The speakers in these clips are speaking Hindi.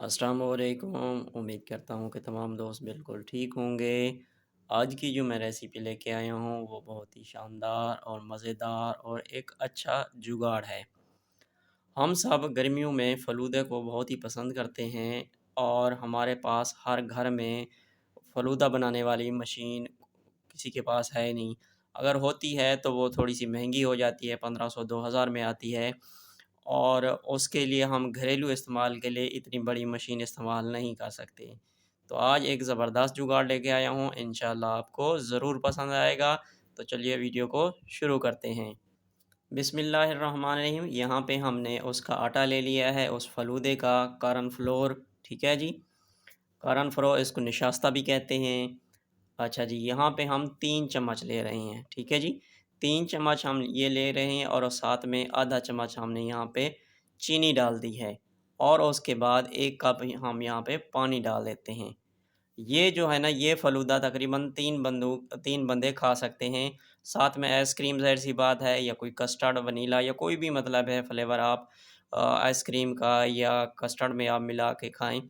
अस्सलाम वालेकुम। उम्मीद करता हूँ कि तमाम दोस्त बिल्कुल ठीक होंगे। आज की जो मैं रेसिपी लेके आया हूँ वो बहुत ही शानदार और मज़ेदार और एक अच्छा जुगाड़ है। हम सब गर्मियों में फ़लूदे को बहुत ही पसंद करते हैं और हमारे पास हर घर में फ़लूदा बनाने वाली मशीन किसी के पास है नहीं। अगर होती है तो वो थोड़ी-सी महंगी हो जाती है, 1500 2000 में आती है और उसके लिए हम घरेलू इस्तेमाल के लिए इतनी बड़ी मशीन इस्तेमाल नहीं कर सकते। तो आज एक ज़बरदस्त जुगाड़ लेके आया हूँ, इंशाअल्लाह आपको ज़रूर पसंद आएगा। तो चलिए वीडियो को शुरू करते हैं। बिस्मिल्लाहिर्रहमानिर्रहीम। यहाँ पे हमने उसका आटा ले लिया है, उस फ़लूदे का कॉर्न फ्लोर, ठीक है जी। कॉर्न फ्लोर इसको निशास्ता भी कहते हैं। अच्छा जी, यहाँ पे हम 3 चम्मच ले रहे हैं, ठीक है जी। 3 चम्मच हम ये ले रहे हैं और साथ में आधा चम्मच हमने यहाँ पे चीनी डाल दी है और उसके बाद 1 कप हम यहाँ पे पानी डाल देते हैं। ये जो है ना, ये फ़लूदा तकरीबन 3 बंदे खा सकते हैं। साथ में आइसक्रीम ज़ाहिर-सी बात है या कोई कस्टर्ड, वनीला या कोई भी मतलब है फ्लेवर आप आइसक्रीम का या कस्टर्ड में आप मिला के खाएँ।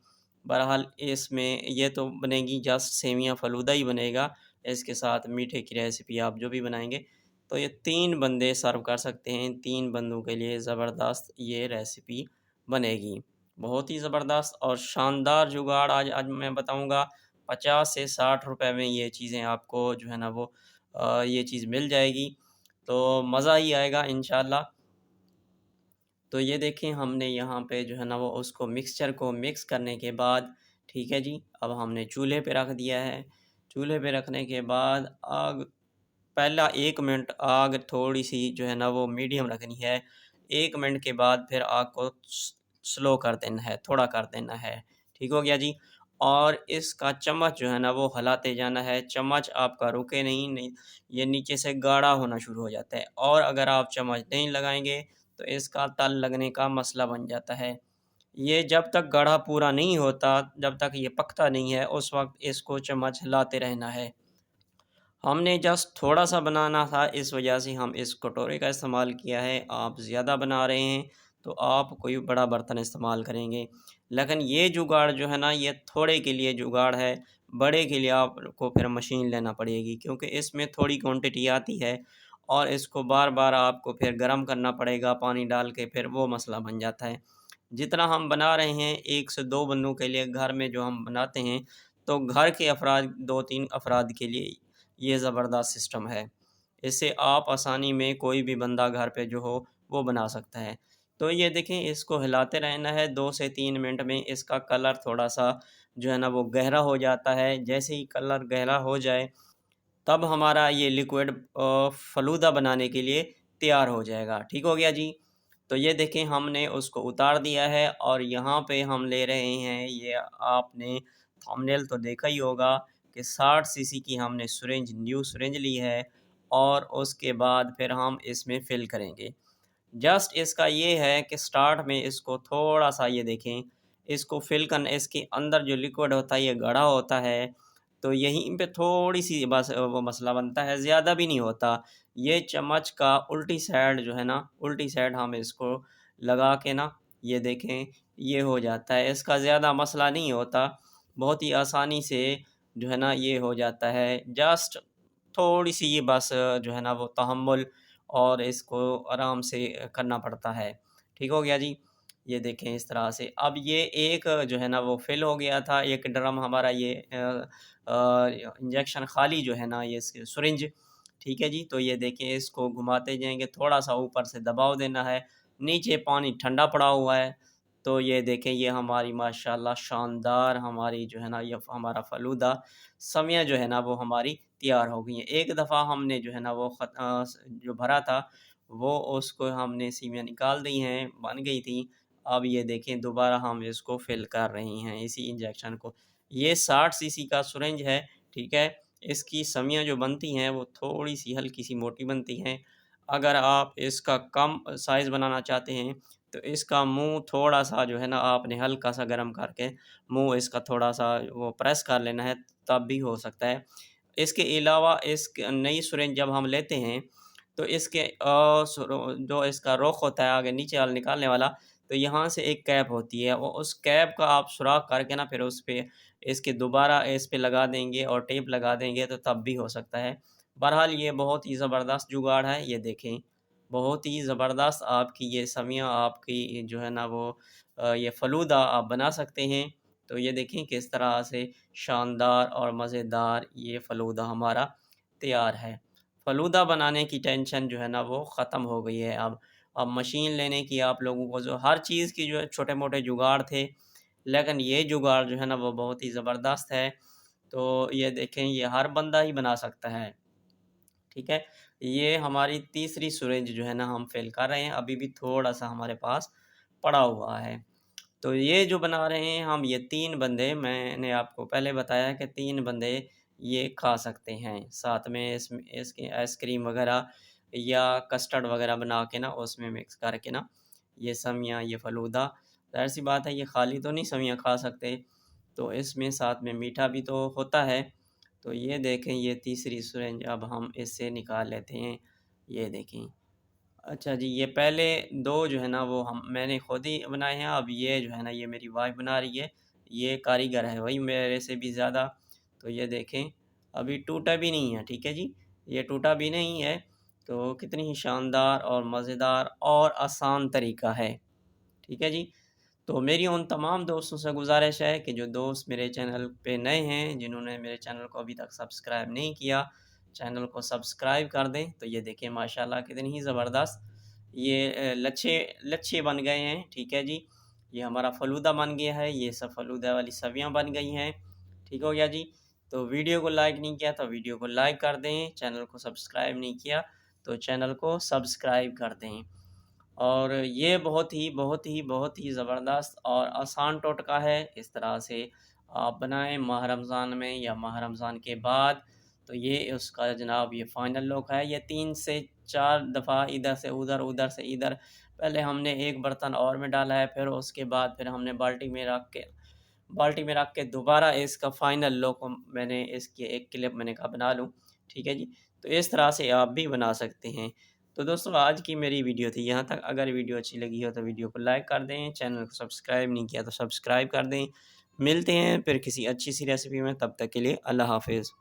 बहरहाल इसमें ये तो बनेगी जस्ट सेवियाँ फ़लूदा ही बनेगा। इसके साथ मीठे की रेसिपी आप जो भी बनाएँगे, तो ये 3 बंदे सर्व कर सकते हैं। 3 बंदों के लिए ज़बरदस्त ये रेसिपी बनेगी। बहुत ही ज़बरदस्त और शानदार जुगाड़ आज आज मैं बताऊँगा। 50 से 60 रुपए में ये चीज़ें आपको जो है ना वो ये चीज़ मिल जाएगी, तो मज़ा ही आएगा इंशाअल्लाह। तो ये देखें हमने यहाँ पे जो है ना वो उसको मिक्सचर को मिक्स करने के बाद, ठीक है जी, अब हमने चूल्हे पे रख दिया है। चूल्हे पे रखने के बाद आग पहला 1 मिनट आग थोड़ी-सी जो है ना वो मीडियम रखनी है। 1 मिनट के बाद फिर आग को स्लो कर देना है, थोड़ा कर देना है। ठीक हो गया जी? और इसका चम्मच जो है ना वो हिलाते जाना है, चम्मच आपका रुके नहीं, नहीं ये नीचे से गाढ़ा होना शुरू हो जाता है और अगर आप चम्मच नहीं लगाएँगे तो इसका तल लगने का मसला बन जाता है। ये जब तक गाढ़ा पूरा नहीं होता, जब तक ये पकता नहीं है, उस वक़्त इसको चम्मच हिलाते रहना है। हमने जस्ट थोड़ा-सा बनाना था, इस वजह से हम इस कटोरे का इस्तेमाल किया है। आप ज़्यादा बना रहे हैं, तो आप कोई बड़ा बर्तन इस्तेमाल करेंगे। लेकिन ये जुगाड़ जो है ना, ये थोड़े के लिए जुगाड़ है, बड़े के लिए आपको फिर मशीन लेना पड़ेगी क्योंकि इसमें थोड़ी क्वांटिटी आती है और इसको बार-बार आपको फिर गरम करना पड़ेगा पानी डाल के, फिर वो मसला बन जाता है। जितना हम बना रहे हैं 1 से 2 बंदों के लिए घर में जो हम बनाते हैं, तो घर के अफ़राद 2-3 अफ़राद के लिए ये ज़बरदस्त सिस्टम है। इससे आप आसानी में कोई भी बंदा घर पे जो हो वो बना सकता है। तो ये देखें इसको हिलाते रहना है 2 से 3 मिनट में इसका कलर थोड़ा-सा जो है ना वो गहरा हो जाता है। जैसे ही कलर गहरा हो जाए तब हमारा ये लिक्विड फ़लूदा बनाने के लिए तैयार हो जाएगा। ठीक हो गया जी? तो ये देखें हमने उसको उतार दिया है और यहाँ पे हम ले रहे हैं ये आपने थंबनेल तो देखा ही होगा कि 60 सीसी की हमने सिरिंज न्यू सिरिंज ली है और उसके बाद फिर हम इसमें फ़िल करेंगे। जस्ट इसका ये है कि स्टार्ट में इसको थोड़ा-सा ये देखें, इसको फ़िल करना इसके अंदर जो लिक्विड होता है ये गाढ़ा होता है, तो यहीं पे थोड़ी-सी बस वो मसला बनता है, ज़्यादा भी नहीं होता। ये चम्मच का उल्टी साइड जो है ना, उल्टी साइड हम इसको लगा के ना, ये देखें, ये हो जाता है। इसका ज़्यादा मसला नहीं होता, बहुत ही आसानी से जो है ना ये हो जाता है। जस्ट थोड़ी-सी ये बस जो है ना वो तहम्मुल और इसको आराम से करना पड़ता है। ठीक हो गया जी? ये देखें इस तरह से। अब ये एक जो है ना वो फ़िल हो गया था, एक ड्रम हमारा ये इंजेक्शन खाली जो है ना ये सिरिंज, ठीक है जी? तो ये देखिए इसको घुमाते जाएँगे, थोड़ा-सा ऊपर से दबाव देना है, नीचे पानी ठंडा पड़ा हुआ है। तो ये देखें ये हमारी माशाअल्लाह शानदार हमारी जो है ना ये हमारा फ़लूदा सेवइयाँ जो है ना वो हमारी तैयार हो गई हैं। एक दफ़ा हमने जो है ना वो जो भरा था वो उसको हमने सेवइयाँ निकाल दी हैं, बन गई थी। अब ये देखें दोबारा हम इसको फ़िल कर रहे हैं इसी इंजेक्शन को। ये 60 सीसी का सिरिंज है, ठीक है? इसकी सेवइयाँ जो बनती हैं वो थोड़ी-सी हल्की-सी मोटी बनती हैं। अगर आप इसका कम साइज़ बनाना चाहते हैं तो इसका मुँह थोड़ा-सा जो है ना आपने हल्का-सा गरम करके मुँह इसका थोड़ा-सा वो प्रेस कर लेना है, तब भी हो सकता है। इसके अलावा इस नई सिरिंज जब हम लेते हैं, तो इसके जो इसका रुख होता है आगे नीचे वाला निकालने वाला, तो यहाँ से एक कैप होती है, वो उस कैप का आप सुराख करके ना फिर उस पे इसके दोबारा इस पे लगा देंगे और टेप लगा देंगे तो तब भी हो सकता है। बहरहाल ये बहुत ही ज़बरदस्त जुगाड़ है, ये देखें, बहुत ही ज़बरदस्त आपकी ये समियाँ आपकी जो है ना वो ये फ़लूदा आप बना सकते हैं। तो ये देखें किस तरह से शानदार और मज़ेदार ये फ़लूदा हमारा तैयार है। फ़लूदा बनाने की टेंशन जो है ना वो ख़त्म हो गई है अब मशीन लेने की आप लोगों को जो हर चीज़ की जो है छोटे-मोटे जुगाड़ थे, लेकिन ये जुगाड़ जो है ना वो बहुत ही ज़बरदस्त है। तो ये देखें ये हर बंदा ही बना सकता है, ठीक है? ये हमारी तीसरी सिरिंज जो है ना हम फ़िल कर रहे हैं, अभी भी थोड़ा-सा हमारे पास पड़ा हुआ है। तो ये जो बना रहे हैं हम ये 3 बंदे मैंने आपको पहले बताया कि 3 बंदे ये खा सकते हैं। साथ में इसमें इसके आइसक्रीम वग़ैरह या कस्टर्ड वग़ैरह बना के ना उसमें मिक्स करके ना ये समियाँ, ये फ़लूदा ज़ाहिर-सी बात है ये खाली तो नहीं समियाँ खा सकते, तो इसमें साथ में मीठा भी तो होता है। तो ये देखें ये तीसरी सिरिंज अब हम इससे निकाल लेते हैं, ये देखें। अच्छा जी, ये पहले 2 जो है ना वो हम मैंने खुद ही बनाए हैं, अब ये जो है ना ये मेरी वाइफ़ बना रही है। ये कारीगर है वही मेरे से भी ज़्यादा। तो ये देखें, अभी टूटा भी नहीं है, ठीक है जी? ये टूटा भी नहीं है, तो कितनी ही शानदार और मज़ेदार और आसान तरीका है, ठीक है जी? तो मेरी उन तमाम दोस्तों से गुज़ारिश है कि जो दोस्त मेरे चैनल पे नए हैं, जिन्होंने मेरे चैनल को अभी तक सब्सक्राइब नहीं किया, चैनल को सब्सक्राइब कर दें। तो ये देखिए माशाल्लाह कितनी ही ज़बरदस्त ये लच्छे लच्छे बन गए हैं, ठीक है जी। ये हमारा फ़लूदा बन गया है, ये सब फ़लूदा वाली सवियाँ बन गई हैं, ठीक हो गया जी। तो वीडियो को लाइक नहीं किया तो वीडियो को लाइक कर दें, चैनल को सब्सक्राइब नहीं किया तो चैनल को सब्सक्राइब कर दें। और ये बहुत ही ज़बरदस्त और आसान टोटका है। इस तरह से आप बनाएँ माह रमज़ान में या माह रमज़ान के बाद, तो ये उसका जनाब ये फ़ाइनल लुक है। ये 3 से 4 दफ़ा इधर से उधर, उधर से इधर, पहले हमने एक बर्तन और में डाला है, फिर उसके बाद फिर हमने बाल्टी में रख के दोबारा इसका फ़ाइनल लुक मैंने इसकी एक क्लिप मैंने कहा बना लूँ, ठीक है जी। तो इस तरह से आप भी बना सकते हैं। तो दोस्तों आज की मेरी वीडियो थी यहाँ तक। अगर वीडियो अच्छी लगी हो तो वीडियो को लाइक कर दें, चैनल को सब्सक्राइब नहीं किया तो सब्सक्राइब कर दें। मिलते हैं फिर किसी अच्छी सी रेसिपी में, तब तक के लिए अल्लाह हाफ़िज़।